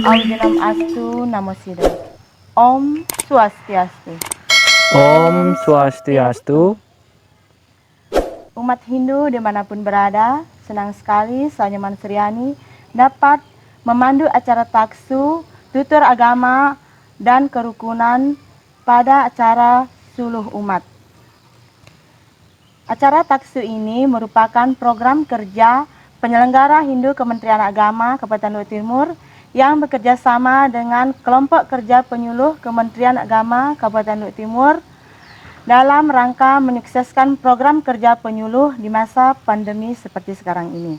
Aujinam Astu Namo Siddhaya. Om Swastiastu. Om Swastiastu. Umat Hindu dimanapun berada, senang sekali saya Nyoman Suryani dapat memandu acara taksu, tutur agama, dan kerukunan pada acara Suluh Umat. Acara taksu ini merupakan program kerja penyelenggara Hindu Kementerian Agama Kabupaten Luwu Timur yang bekerja sama dengan kelompok kerja penyuluh Kementerian Agama Kabupaten Luwu Timur dalam rangka menyukseskan program kerja penyuluh di masa pandemi seperti sekarang ini.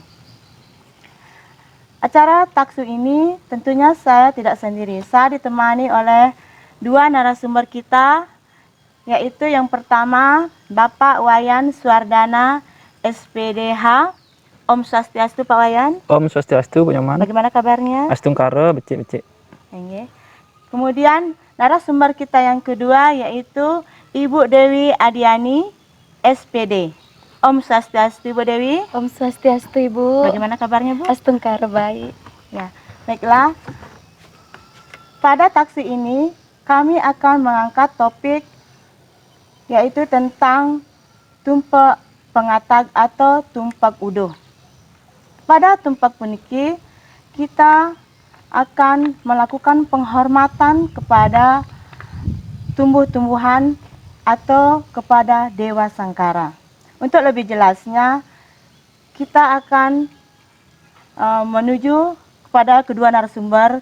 Acara taksu ini tentunya saya tidak sendiri, saya ditemani oleh dua narasumber kita, yaitu yang pertama Bapak Wayan Suardana, SPDH. Om Swastiastu Pak Wayan. Om Swastiastu Bu Nyoman. Bagaimana kabarnya? Astungkara becik-becik. Kemudian narasumber kita yang kedua yaitu Ibu Dewi Adiani, SPD. Om Swastiastu Ibu Dewi. Om Swastiastu Ibu. Bagaimana kabarnya Bu? Astungkara baik. Ya, baiklah. Pada taksi ini kami akan mengangkat topik yaitu tentang tumpak pengatag atau tumpak uduh. Pada tumpak puniki kita akan melakukan penghormatan kepada tumbuh-tumbuhan atau kepada Dewa Sangkara. Untuk lebih jelasnya, kita akan menuju kepada kedua narasumber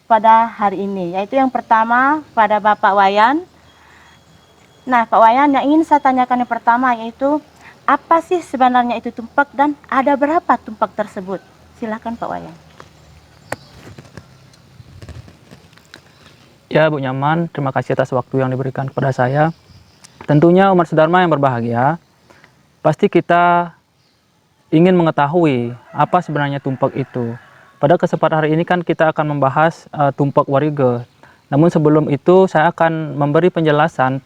pada hari ini, yaitu yang pertama pada Bapak Wayan. Nah, Pak Wayan, yang ingin saya tanyakan yang pertama yaitu apa sih sebenarnya itu tumpak dan ada berapa tumpak tersebut? Silakan Pak Wayan. Ya Bu Nyoman, terima kasih atas waktu yang diberikan kepada saya. Tentunya umat sedharma yang berbahagia, pasti kita ingin mengetahui apa sebenarnya tumpak itu. Pada kesempatan hari ini kan kita akan membahas tumpak warige. Namun sebelum itu saya akan memberi penjelasan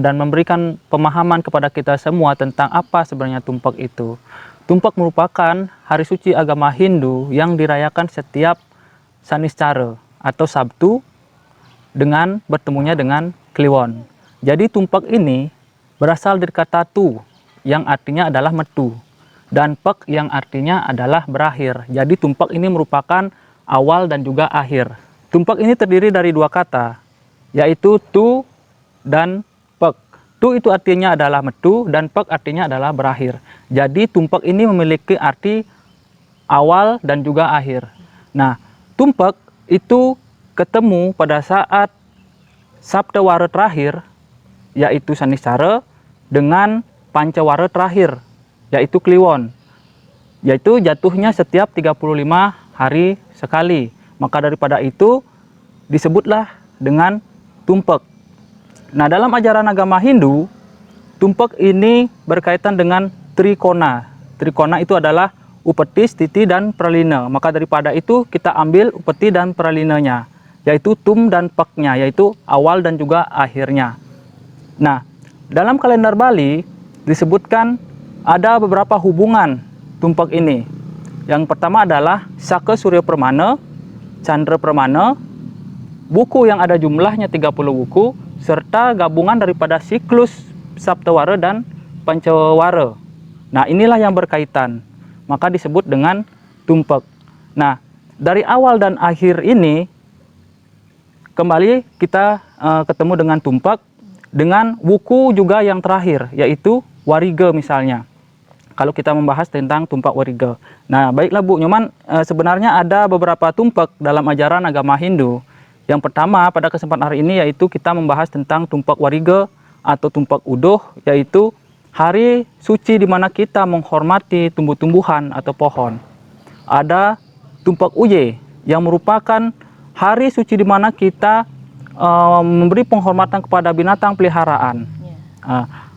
dan memberikan pemahaman kepada kita semua tentang apa sebenarnya tumpak itu. Tumpak merupakan hari suci agama Hindu yang dirayakan setiap Saniscara atau Sabtu dengan bertemunya dengan Kliwon. Jadi tumpak ini berasal dari kata tu yang artinya adalah metu dan pek yang artinya adalah berakhir. Jadi tumpak ini merupakan awal dan juga akhir. Tumpak ini terdiri dari dua kata, yaitu tu dan pek. Tu itu artinya adalah metu dan pek artinya adalah berakhir. Jadi tumpak ini memiliki arti awal dan juga akhir. Nah, tumpak itu ketemu pada saat Saptawara terakhir, yaitu Saniscara, dengan Pancawara terakhir, yaitu Kliwon. Yaitu jatuhnya setiap 35 hari sekali. Maka daripada itu disebutlah dengan tumpak. Nah, dalam ajaran agama Hindu, tumpak ini berkaitan dengan trikona. Trikona itu adalah upeti, stiti, dan pralina. Maka daripada itu kita ambil upeti dan pralinanya, yaitu tum dan peknya, yaitu awal dan juga akhirnya. Nah, dalam kalender Bali disebutkan ada beberapa hubungan tumpak ini. Yang pertama adalah Saka Surya Permana, Chandra Permana, buku yang ada jumlahnya 30 buku, serta gabungan daripada siklus Saptawara dan Pancawara. Nah, inilah yang berkaitan, maka disebut dengan tumpak. Nah, dari awal dan akhir ini kembali kita ketemu dengan tumpak dengan wuku juga yang terakhir, yaitu wariga misalnya. Kalau kita membahas tentang tumpak wariga. Nah, baiklah Bu Nyoman, sebenarnya ada beberapa tumpak dalam ajaran agama Hindu. Yang pertama pada kesempatan hari ini yaitu kita membahas tentang tumpak wariga atau tumpak uduh, yaitu hari suci di mana kita menghormati tumbuh-tumbuhan atau pohon. Ada tumpak uye yang merupakan hari suci di mana kita memberi penghormatan kepada binatang peliharaan.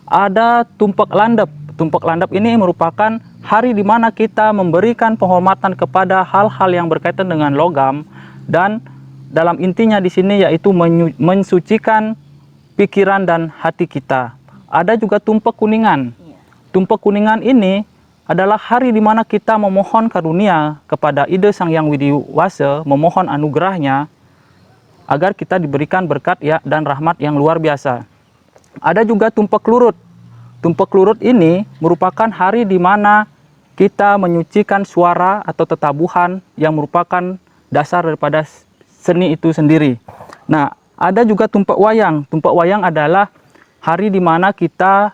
Ada tumpak landep. Tumpak landep ini merupakan hari di mana kita memberikan penghormatan kepada hal-hal yang berkaitan dengan logam, dan dalam intinya di sini yaitu mensucikan pikiran dan hati kita. Ada juga tumpak kuningan. Tumpak kuningan ini adalah hari di mana kita memohon karunia kepada Ide Sang Yang Widiwasa, memohon anugerahnya agar kita diberikan berkat ya dan rahmat yang luar biasa. Ada juga Tumpak Lurut. Tumpak Lurut ini merupakan hari di mana kita menyucikan suara atau tetabuhan yang merupakan dasar daripada seni itu sendiri. Nah, ada juga Tumpak Wayang. Tumpak Wayang adalah hari di mana kita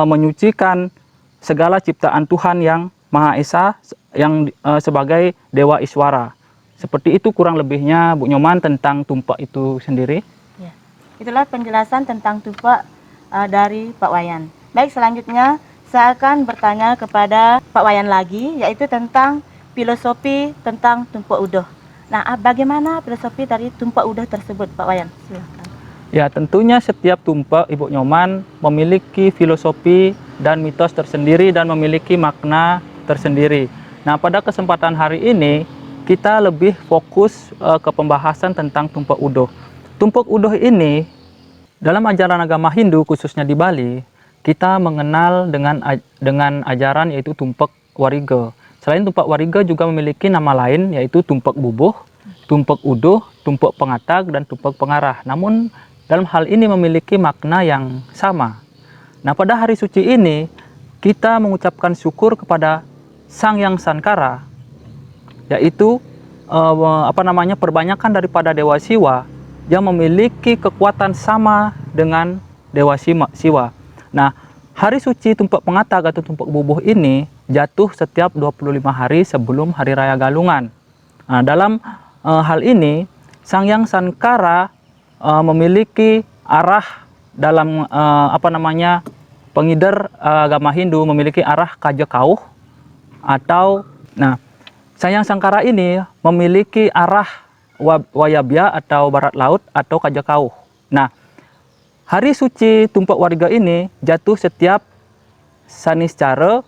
menyucikan segala ciptaan Tuhan yang Maha Esa yang sebagai Dewa Iswara. Seperti itu kurang lebihnya Bu Nyoman tentang tumpak itu sendiri. Ya. Itulah penjelasan tentang tumpak dari Pak Wayan. Baik, selanjutnya saya akan bertanya kepada Pak Wayan lagi, yaitu tentang filosofi tentang tumpak udoh. Nah, bagaimana filosofi dari tumpak udoh tersebut, Pak Wayan? Silakan. Ya, tentunya setiap tumpak Ibu Nyoman memiliki filosofi dan mitos tersendiri dan memiliki makna tersendiri. Nah, pada kesempatan hari ini kita lebih fokus ke pembahasan tentang tumpak udoh. Tumpak udoh ini dalam ajaran agama Hindu khususnya di Bali, kita mengenal dengan ajaran yaitu tumpak wariga. Selain tumpak wariga juga memiliki nama lain yaitu tumpak bubuh, tumpak udoh, tumpak pengatag dan tumpak pengarah. Namun dalam hal ini memiliki makna yang sama. Nah, pada hari suci ini kita mengucapkan syukur kepada Sang Yang Sankara, yaitu perbanyakan daripada Dewa Siwa yang memiliki kekuatan sama dengan Dewa Siwa. Nah, hari suci tumpak pengatag atau tumpak bubuh ini jatuh setiap 25 hari sebelum Hari Raya Galungan. Nah, dalam hal ini Sang Yang Sankara memiliki arah dalam pengidar agama Hindu memiliki arah kajakauh atau Sang Yang Sankara ini memiliki arah wayabya atau barat laut atau kajakauh. Nah, hari suci tumpak wariga ini jatuh setiap Saniscara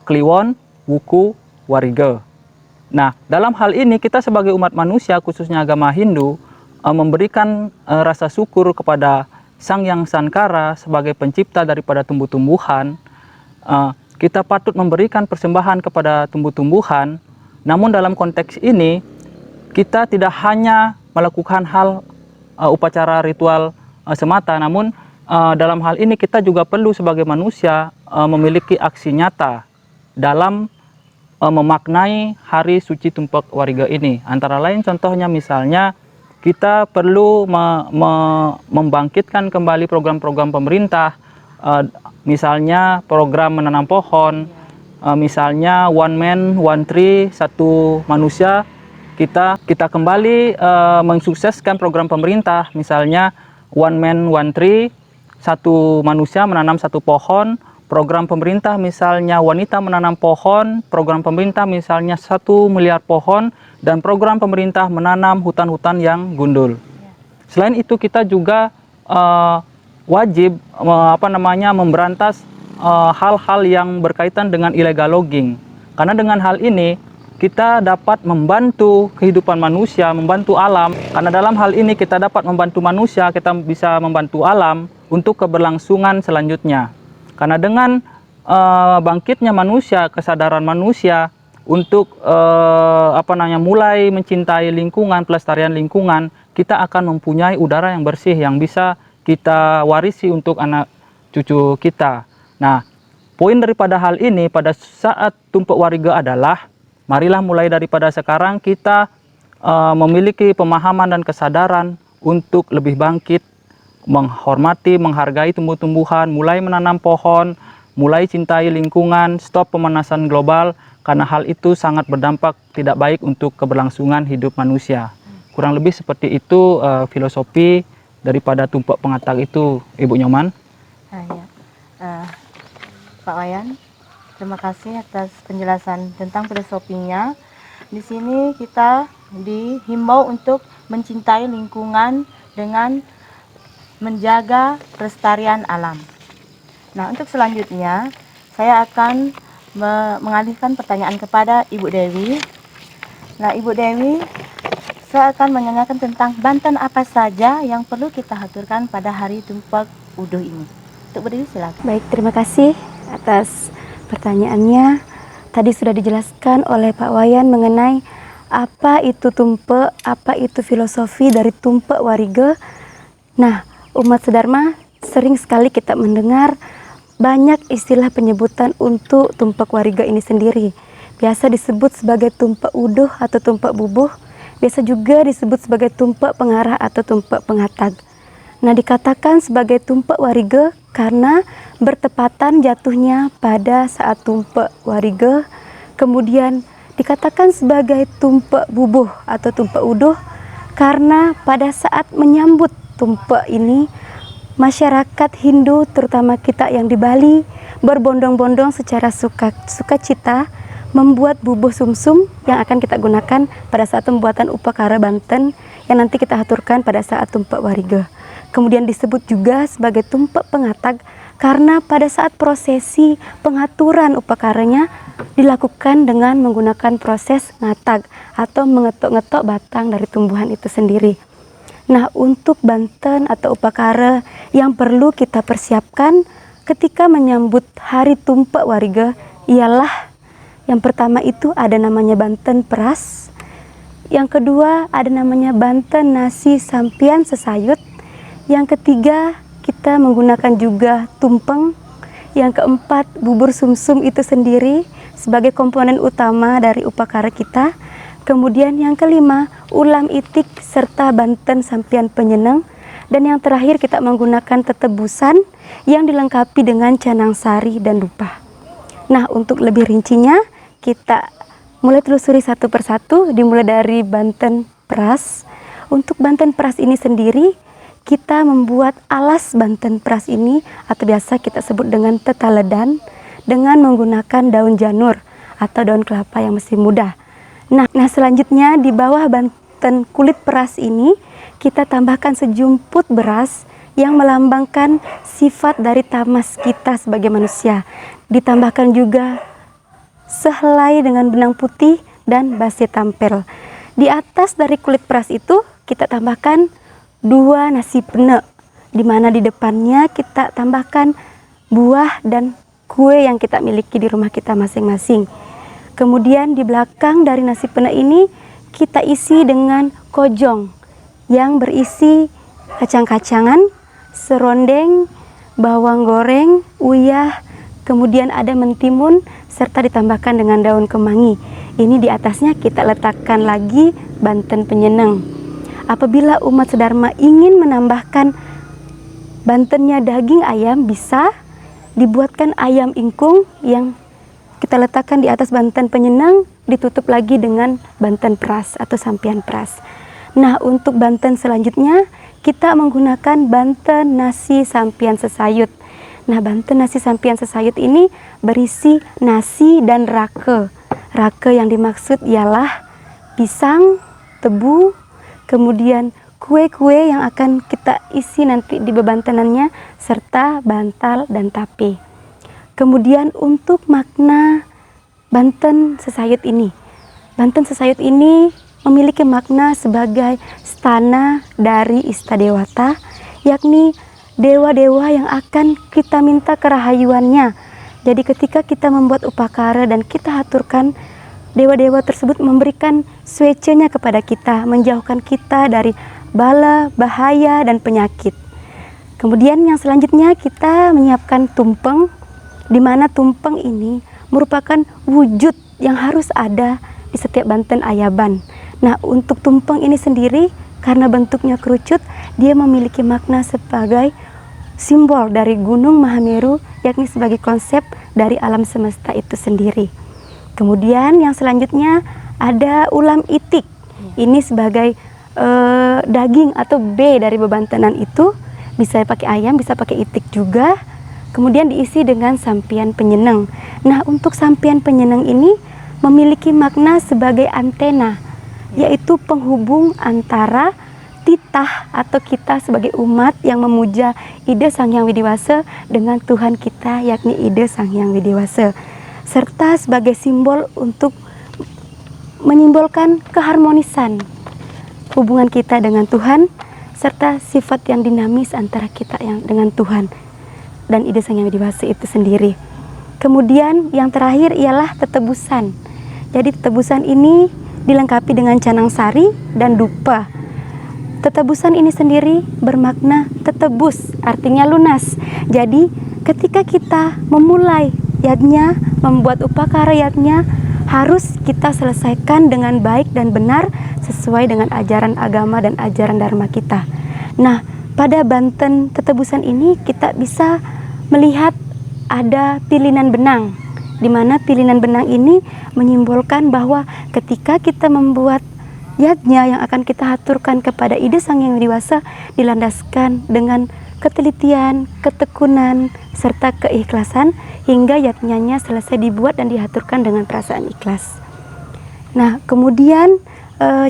Kliwon Wuku Wariga. Nah, dalam hal ini kita sebagai umat manusia khususnya agama Hindu memberikan rasa syukur kepada Sang Yang Sankara sebagai pencipta daripada tumbuh-tumbuhan. Kita patut memberikan persembahan kepada tumbuh-tumbuhan. Namun dalam konteks ini kita tidak hanya melakukan hal upacara ritual semata, namun dalam hal ini kita juga perlu sebagai manusia memiliki aksi nyata dalam memaknai hari suci tumpak wariga ini. Antara lain contohnya misalnya kita perlu membangkitkan kembali program-program pemerintah, misalnya program menanam pohon, misalnya one man one tree, satu manusia. Kita kembali mensukseskan program pemerintah, misalnya one man one tree, satu manusia menanam satu pohon. Program pemerintah misalnya wanita menanam pohon, program pemerintah misalnya 1 miliar pohon, dan program pemerintah menanam hutan-hutan yang gundul. Selain itu kita juga wajib memberantas hal-hal yang berkaitan dengan illegal logging. Karena dengan hal ini kita dapat membantu kehidupan manusia, membantu alam. Karena dalam hal ini kita dapat membantu manusia, kita bisa membantu alam untuk keberlangsungan selanjutnya. Karena dengan bangkitnya manusia, kesadaran manusia untuk mulai mencintai lingkungan, pelestarian lingkungan, kita akan mempunyai udara yang bersih yang bisa kita warisi untuk anak cucu kita. Nah, poin daripada hal ini pada saat tumpak wariga adalah marilah mulai daripada sekarang kita memiliki pemahaman dan kesadaran untuk lebih bangkit, menghormati, menghargai tumbuh-tumbuhan, mulai menanam pohon, mulai cintai lingkungan, stop pemanasan global, karena hal itu sangat berdampak tidak baik untuk keberlangsungan hidup manusia. Kurang lebih seperti itu filosofi daripada tumpak pengatag itu, Ibu Nyoman. Pak Wayan, terima kasih atas penjelasan tentang filosofinya. Di sini kita dihimbau untuk mencintai lingkungan dengan menjaga pelestarian alam. Nah, untuk selanjutnya saya akan mengalihkan pertanyaan kepada Ibu Dewi. Nah, Ibu Dewi, saya akan menanyakan tentang banten apa saja yang perlu kita haturkan pada hari tumpak udoh ini. Untuk Bu Dewi silakan. Baik, terima kasih atas Pertanyaannya, tadi sudah dijelaskan oleh Pak Wayan mengenai apa itu tumpe, apa itu filosofi dari tumpe warige. Nah, umat sedharma sering sekali kita mendengar banyak istilah penyebutan untuk tumpe warige ini sendiri. Biasa disebut sebagai tumpe uduh atau tumpe bubuh, biasa juga disebut sebagai tumpe pengarah atau tumpe pengatag. Nah, dikatakan sebagai tumpe warige karena bertepatan jatuhnya pada saat tumpe warige, kemudian dikatakan sebagai tumpe bubuh atau tumpe uduh karena pada saat menyambut tumpe ini, masyarakat Hindu terutama kita yang di Bali berbondong-bondong secara sukacita membuat bubur sumsum yang akan kita gunakan pada saat pembuatan upakara Banten yang nanti kita aturkan pada saat tumpe warige. Kemudian disebut juga sebagai tumpe pengatag karena pada saat prosesi pengaturan upakaranya dilakukan dengan menggunakan proses ngatag atau mengetok-ngetok batang dari tumbuhan itu sendiri. Nah, untuk Banten atau upakara yang perlu kita persiapkan ketika menyambut hari tumpe warige ialah yang pertama itu ada namanya Banten Peras, yang kedua ada namanya Banten Nasi Sampian Sesayut, yang ketiga kita menggunakan juga tumpeng, yang keempat bubur sumsum itu sendiri sebagai komponen utama dari upakara kita, kemudian yang kelima ulam itik serta Banten Sampian Penyeneng, dan yang terakhir kita menggunakan tetebusan yang dilengkapi dengan canang sari dan dupa. Nah, untuk lebih rincinya kita mulai telusuri satu persatu dimulai dari Banten Peras. Untuk Banten Peras ini sendiri kita membuat alas Banten Peras ini atau biasa kita sebut dengan tetaledan dengan menggunakan daun janur atau daun kelapa yang masih muda. Nah selanjutnya di bawah Banten kulit peras ini kita tambahkan sejumput beras yang melambangkan sifat dari tamas kita sebagai manusia. Ditambahkan juga sehelai dengan benang putih dan base tampel. Di atas dari kulit peras itu kita tambahkan 2 nasi pene, di mana di depannya kita tambahkan buah dan kue yang kita miliki di rumah kita masing-masing. Kemudian di belakang dari nasi pene ini kita isi dengan kojong yang berisi kacang-kacangan, serondeng, bawang goreng, uyah, kemudian ada mentimun serta ditambahkan dengan daun kemangi. Ini di atasnya kita letakkan lagi Banten Penyeneng. Apabila umat sedharma ingin menambahkan Bantennya daging ayam, bisa dibuatkan ayam ingkung yang kita letakkan di atas Banten Penyeneng, ditutup lagi dengan Banten Peras atau Sampian Peras. Nah, untuk Banten selanjutnya kita menggunakan Banten Nasi Sampian Sesayut. Nah, Banten Nasi Sampian Sesayut ini berisi nasi dan rake. Rake yang dimaksud ialah pisang, tebu, kemudian kue-kue yang akan kita isi nanti di bebantenannya, serta bantal dan tape. Kemudian untuk makna Banten Sesayut ini memiliki makna sebagai stana dari Istadewata, yakni dewa-dewa yang akan kita minta kerahayuannya. Jadi ketika kita membuat upakara dan kita aturkan, dewa-dewa tersebut memberikan swecenya kepada kita, menjauhkan kita dari bala, bahaya, dan penyakit. Kemudian yang selanjutnya kita menyiapkan tumpeng, di mana tumpeng ini merupakan wujud yang harus ada di setiap Banten Ayaban. Nah, untuk tumpeng ini sendiri karena bentuknya kerucut, dia memiliki makna sebagai simbol dari Gunung Mahameru, yakni sebagai konsep dari alam semesta itu sendiri. Kemudian yang selanjutnya ada ulam itik. Ini sebagai daging atau B dari bebantenan itu, bisa pakai ayam, bisa pakai itik juga. Kemudian diisi dengan Sampian Penyeneng. Nah, untuk Sampian Penyeneng ini memiliki makna sebagai antena, yaitu penghubung antara titah atau kita sebagai umat yang memuja Ide Sang Hyang Widiwasa dengan Tuhan kita, yakni Ide Sang Hyang Widiwasa, serta sebagai simbol untuk menyimbolkan keharmonisan hubungan kita dengan Tuhan, serta sifat yang dinamis antara kita yang dengan Tuhan dan Ide Sang Hyang Widiwasa itu sendiri. Kemudian yang terakhir ialah tetebusan. Jadi tetebusan ini dilengkapi dengan canang sari dan dupa. Tetebusan ini sendiri bermakna tetebus, artinya lunas. Jadi ketika kita memulai yatnya, membuat upakara yatnya, harus kita selesaikan dengan baik dan benar sesuai dengan ajaran agama dan ajaran dharma kita. Nah, pada Banten tetebusan ini kita bisa melihat ada pilinan benang, di mana pilinan benang ini menyimbolkan bahwa ketika kita membuat yatnya yang akan kita haturkan kepada ide Sang Yang Dewasa dilandaskan dengan ketelitian, ketekunan, serta keikhlasan hingga yatnyanya selesai dibuat dan dihaturkan dengan perasaan ikhlas. Nah, kemudian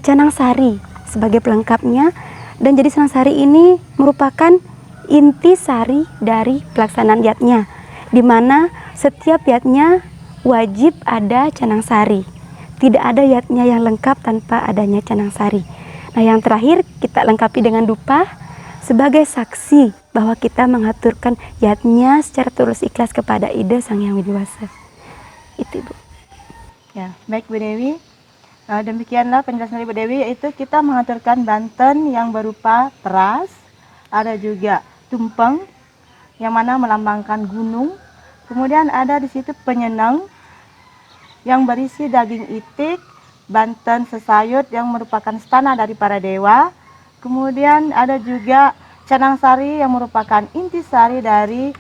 canang sari sebagai pelengkapnya, dan jadi canang sari ini merupakan inti sari dari pelaksanaan yatnya, di mana setiap yatnya wajib ada canang sari. Tidak ada yatnya yang lengkap tanpa adanya canang sari. Nah, yang terakhir kita lengkapi dengan dupa sebagai saksi bahwa kita mengaturkan yatnya secara tulus ikhlas kepada ide Sang Yang Dewasa. Itu, Bu. Ya, baik Bu Dewi. Demikianlah penjelasan dari Bu Dewi, yaitu kita mengaturkan Banten yang berupa teras, ada juga tumpeng yang mana melambangkan gunung. Kemudian ada di situ penyeneng yang berisi daging itik, Banten sesayut yang merupakan stana dari para dewa. Kemudian ada juga canang sari yang merupakan intisari dari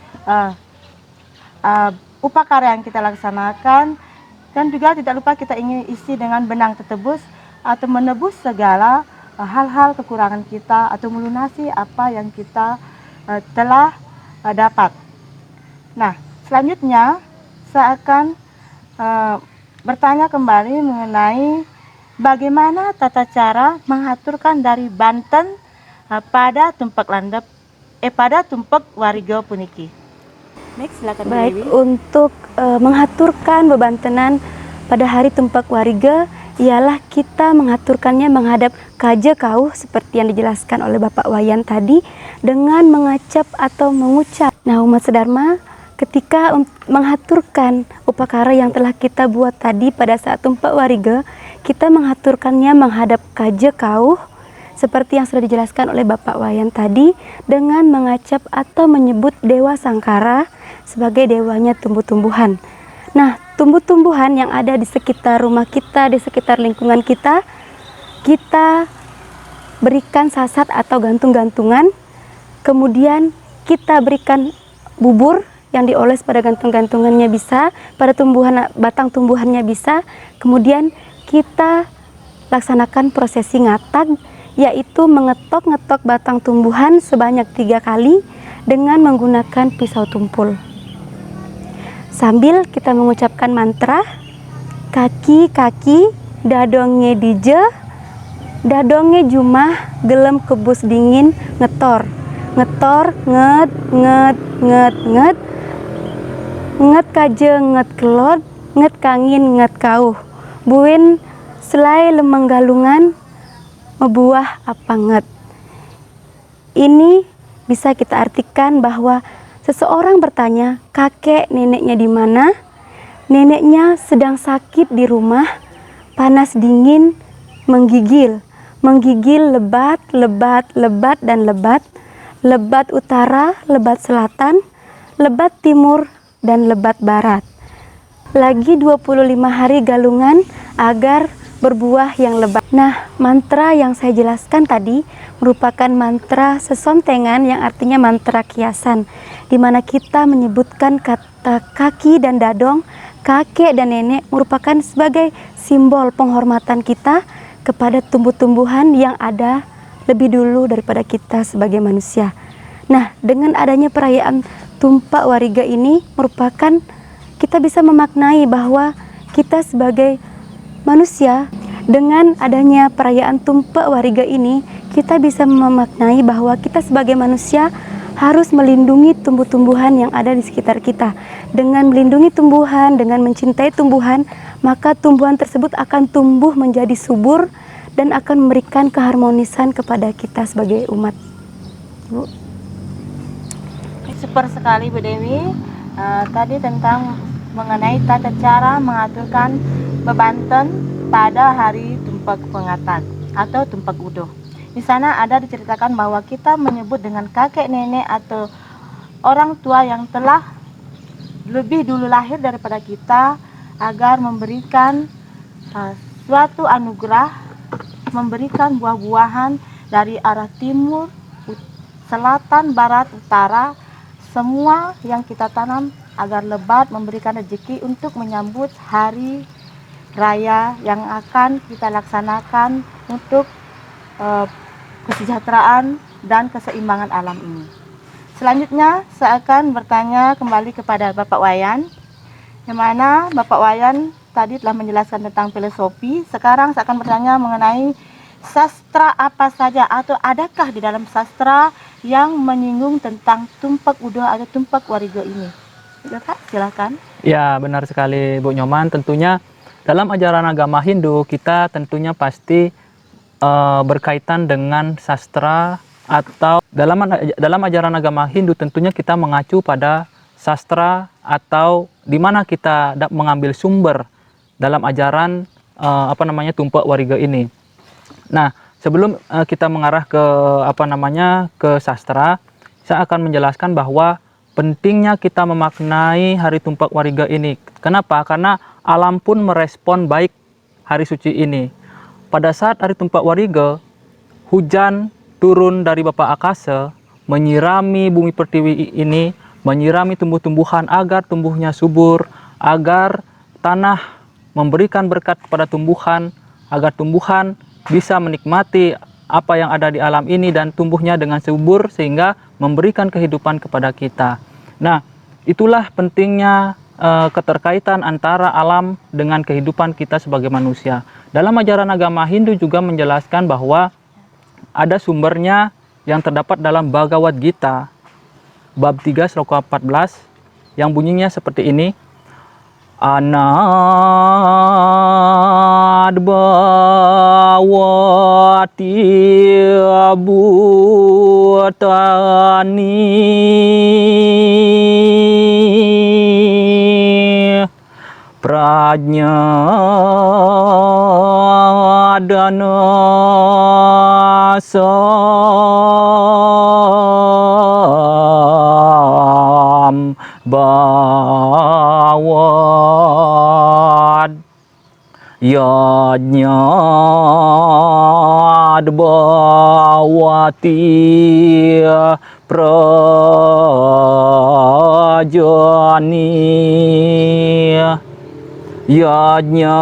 upakara yang kita laksanakan. Dan juga tidak lupa kita ingin isi dengan benang tetebus atau menebus segala hal-hal kekurangan kita atau melunasi apa yang kita telah dapat. Nah, selanjutnya saya akan bertanya kembali mengenai bagaimana tata cara mengaturkan dari Banten pada tumpak landep pada tumpak wariga puniki. Next, silakan Bu Baik, Dewi. untuk mengaturkan bebantenan pada hari tumpak wariga ialah kita mengaturkannya menghadap kaja kauh seperti yang dijelaskan oleh Bapak Wayan tadi dengan mengacap atau mengucap. Nah, umat sedharma, ketika mengaturkan upakara yang telah kita buat tadi pada saat tumpak wariga, kita mengaturkannya menghadap kaja kauh seperti yang sudah dijelaskan oleh Bapak Wayan tadi dengan mengacap atau menyebut Dewa Sangkara sebagai dewanya tumbuh-tumbuhan. Nah, tumbuh-tumbuhan yang ada di sekitar rumah kita, di sekitar lingkungan kita, kita berikan sasat atau gantung-gantungan, kemudian kita berikan bubur yang dioles pada gantung-gantungannya bisa, pada batang tumbuhannya bisa, kemudian kita laksanakan prosesi ngatag, yaitu mengetok-ngetok batang tumbuhan sebanyak 3 kali dengan menggunakan pisau tumpul. Sambil kita mengucapkan mantra, kaki-kaki dadonge dije, dadonge jumah gelem kebus dingin ngetor. Ngetor nget nget nget nget nget kaje nget kelod nget kangin nget kauh. Buin selai lemeng galungan mebuah apa nget. Ini bisa kita artikan bahwa seseorang bertanya, kakek neneknya di mana? Neneknya sedang sakit di rumah, panas dingin, menggigil. Menggigil lebat, lebat, lebat, dan lebat. Lebat utara, lebat selatan, lebat timur, dan lebat barat. Lagi 25 hari galungan agar berbuah yang lebat. Nah, mantra yang saya jelaskan tadi merupakan mantra sesontengan yang artinya mantra kiasan, di mana kita menyebutkan kata kaki dan dadong, kakek dan nenek merupakan sebagai simbol penghormatan kita kepada tumbuh-tumbuhan yang ada lebih dulu daripada kita sebagai manusia. Nah, dengan adanya perayaan tumpak wariga ini merupakan kita bisa memaknai bahwa kita sebagai manusia, dengan adanya perayaan tumpak wariga ini kita bisa memaknai bahwa kita sebagai manusia harus melindungi tumbuh-tumbuhan yang ada di sekitar kita. Dengan melindungi tumbuhan, dengan mencintai tumbuhan, maka tumbuhan tersebut akan tumbuh menjadi subur dan akan memberikan keharmonisan kepada kita sebagai umat. Bu. Super sekali Bu Dewi. Tadi tentang mengenai tata cara mengaturkan bebanten pada hari Tumpak Pengatag atau Tumpak Udoh. Di sana ada diceritakan bahwa kita menyebut dengan kakek nenek atau orang tua yang telah lebih dulu lahir daripada kita agar memberikan suatu anugerah, memberikan buah-buahan dari arah timur, selatan, barat, utara, semua yang kita tanam agar lebat memberikan rezeki untuk menyambut hari raya yang akan kita laksanakan untuk kesejahteraan dan keseimbangan alam ini. Selanjutnya saya akan bertanya kembali kepada Bapak Wayan, yang mana Bapak Wayan tadi telah menjelaskan tentang filosofi. Sekarang saya akan bertanya mengenai sastra apa saja atau adakah di dalam sastra yang menyinggung tentang Tumpak Udoh atau Tumpak Warigo ini. Bapak, silakan. Ya, benar sekali Bu Nyoman. Tentunya dalam ajaran agama Hindu kita tentunya pasti berkaitan dengan sastra, atau dalam ajaran agama Hindu tentunya kita mengacu pada sastra atau di mana kita mengambil sumber dalam ajaran Tumpak Warigo ini. Nah, sebelum kita mengarah ke ke sastra, saya akan menjelaskan bahwa pentingnya kita memaknai hari Tumpak Warigo ini. Kenapa? Karena alam pun merespon baik hari suci ini. Pada saat hari Tumpak Warigo, hujan turun dari Bapa Akasa, menyirami bumi pertiwi ini, menyirami tumbuh-tumbuhan agar tumbuhnya subur, agar tanah memberikan berkat kepada tumbuhan, agar tumbuhan bisa menikmati apa yang ada di alam ini dan tumbuhnya dengan subur sehingga memberikan kehidupan kepada kita. Nah, itulah pentingnya keterkaitan antara alam dengan kehidupan kita sebagai manusia. Dalam ajaran agama Hindu juga menjelaskan bahwa ada sumbernya yang terdapat dalam Bhagavad Gita bab 3 sloka 14 yang bunyinya seperti ini. Anadbawati abutani prajna dana sam bawad yajna adbawati prajani yajna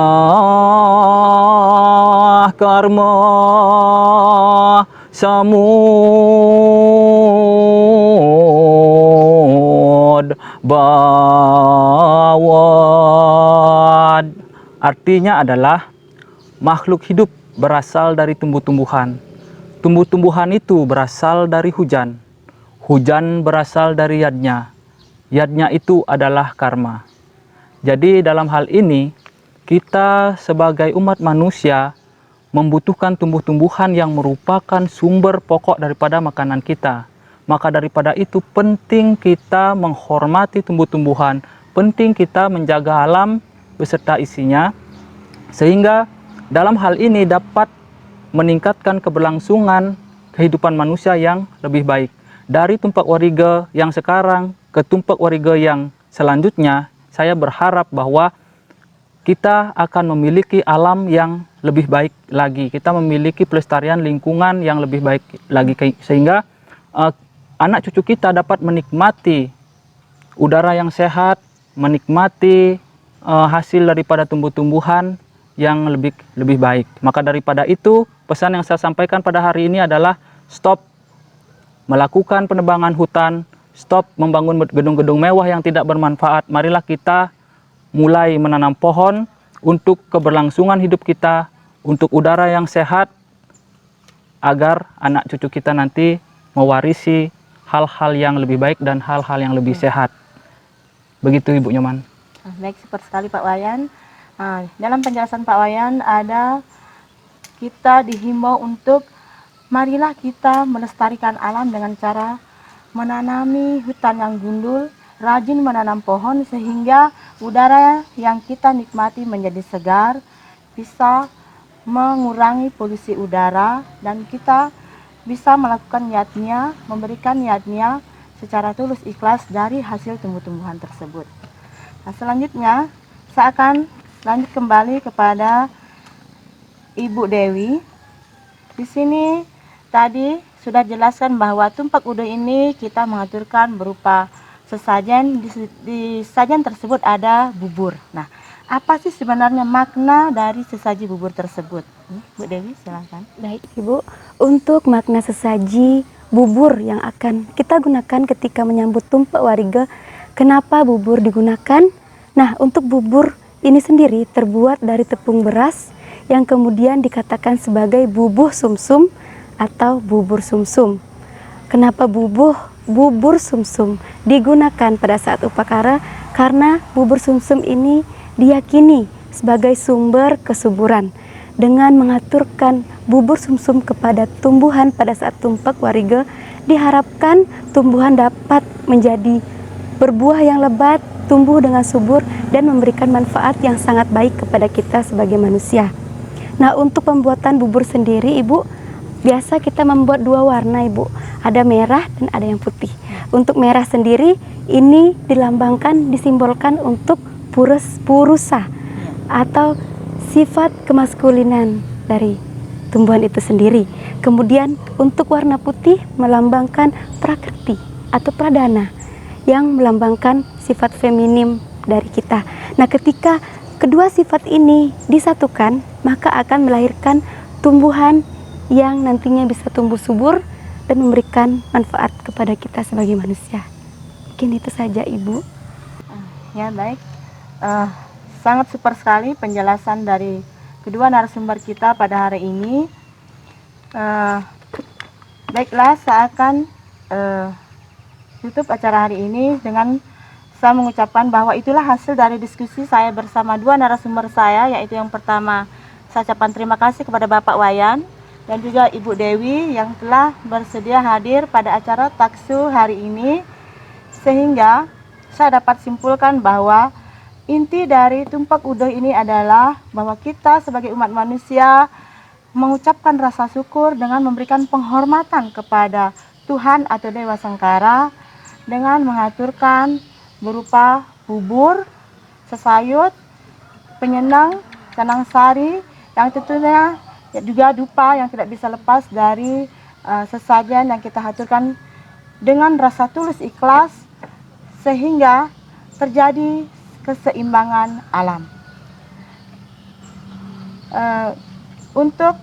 karma samud bawad. Artinya adalah makhluk hidup berasal dari tumbuh-tumbuhan. Tumbuh-tumbuhan itu berasal dari hujan. Hujan berasal dari yadnya. Yadnya itu adalah karma. Jadi dalam hal ini kita sebagai umat manusia membutuhkan tumbuh-tumbuhan yang merupakan sumber pokok daripada makanan kita. Maka daripada itu penting kita menghormati tumbuh-tumbuhan, penting kita menjaga alam beserta isinya, sehingga dalam hal ini dapat meningkatkan keberlangsungan kehidupan manusia yang lebih baik. Dari Tumpak Warigo yang sekarang ke Tumpak Warigo yang selanjutnya, saya berharap bahwa kita akan memiliki alam yang lebih baik lagi. Kita memiliki pelestarian lingkungan yang lebih baik lagi, sehingga anak cucu kita dapat menikmati udara yang sehat, menikmati hasil daripada tumbuh-tumbuhan yang lebih baik. Maka daripada itu, pesan yang saya sampaikan pada hari ini adalah stop melakukan penebangan hutan, stop membangun gedung-gedung mewah yang tidak bermanfaat. Marilah kita mulai menanam pohon untuk keberlangsungan hidup kita, untuk udara yang sehat, agar anak cucu kita nanti mewarisi hal-hal yang lebih baik dan hal-hal yang lebih sehat. Begitu Ibu Nyoman. Baik, seperti sekali Pak Wayan. Dalam penjelasan Pak Wayan ada kita dihimbau untuk marilah kita melestarikan alam dengan cara menanami hutan yang gundul, rajin menanam pohon sehingga udara yang kita nikmati menjadi segar, bisa mengurangi polusi udara, dan kita bisa melakukan niatnya, memberikan niatnya secara tulus ikhlas dari hasil tumbuh-tumbuhan tersebut. Nah, selanjutnya saya akan lanjut kembali kepada Ibu Dewi. Di sini tadi sudah jelaskan bahwa tumpak udo ini kita mengaturkan berupa sesajen. Di sajian tersebut ada bubur. Nah, apa sih sebenarnya makna dari sesaji bubur tersebut? Bu Dewi, silakan. Baik Ibu, untuk makna sesaji bubur yang akan kita gunakan ketika menyambut tumpak warige, kenapa bubur digunakan? Nah, untuk bubur ini sendiri terbuat dari tepung beras yang kemudian dikatakan sebagai bubuh sumsum atau bubur sumsum. Kenapa bubur sumsum digunakan pada saat upacara? Karena bubur sumsum ini diyakini sebagai sumber kesuburan. Dengan mengaturkan bubur sumsum kepada tumbuhan pada saat tumpak warige, diharapkan tumbuhan dapat menjadi berbuah yang lebat, tumbuh dengan subur, dan memberikan manfaat yang sangat baik kepada kita sebagai manusia. Nah, untuk pembuatan bubur sendiri, Ibu, biasa kita membuat dua warna, Ibu. Ada merah dan ada yang putih. Untuk merah sendiri, ini dilambangkan, disimbolkan untuk purusa atau sifat kemaskulinan dari tumbuhan itu sendiri. Kemudian untuk warna putih melambangkan prakriti atau pradana yang melambangkan sifat feminim dari kita. Nah, ketika kedua sifat ini disatukan, maka akan melahirkan tumbuhan yang nantinya bisa tumbuh subur dan memberikan manfaat kepada kita sebagai manusia. Mungkin itu saja, Ibu. Ya, baik. Sangat super sekali penjelasan dari kedua narasumber kita pada hari ini. Baiklah, saya akan tutup acara hari ini dengan saya mengucapkan bahwa itulah hasil dari diskusi saya bersama dua narasumber saya, yaitu yang pertama saya ucapkan terima kasih kepada Bapak Wayan dan juga Ibu Dewi yang telah bersedia hadir pada acara Taksu hari ini, sehingga saya dapat simpulkan bahwa inti dari tumpak udo ini adalah bahwa kita sebagai umat manusia mengucapkan rasa syukur dengan memberikan penghormatan kepada Tuhan atau Dewa Sangkara dengan mengaturkan berupa bubur, sesayut, penyenang, canang sari, yang tentunya juga dupa yang tidak bisa lepas dari sesajen yang kita aturkan dengan rasa tulus ikhlas sehingga terjadi keseimbangan alam. Untuk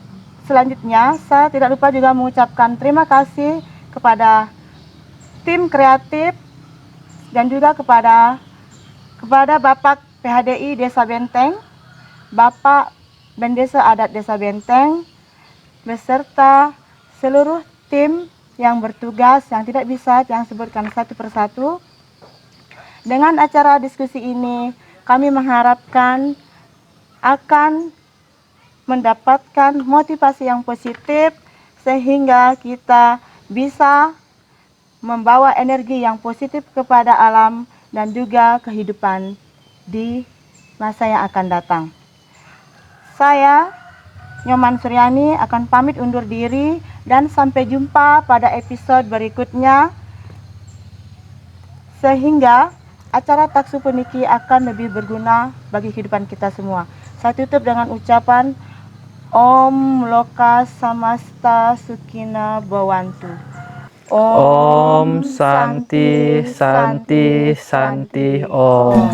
selanjutnya, saya tidak lupa juga mengucapkan terima kasih kepada tim kreatif dan juga kepada Bapak PHDI Desa Benteng, Bapak Bendesa Adat Desa Benteng, beserta seluruh tim yang bertugas yang tidak bisa yang sebutkan satu persatu. Dengan acara diskusi ini, kami mengharapkan akan mendapatkan motivasi yang positif sehingga kita bisa membawa energi yang positif kepada alam dan juga kehidupan di masa yang akan datang. Saya, Nyoman Suryani, akan pamit undur diri dan sampai jumpa pada episode berikutnya, sehingga acara Taksu Puniki akan lebih berguna bagi kehidupan kita semua. Saya tutup dengan ucapan Om Loka Samasta Sukina Bhawantu. Om Santi Santi Santi Om.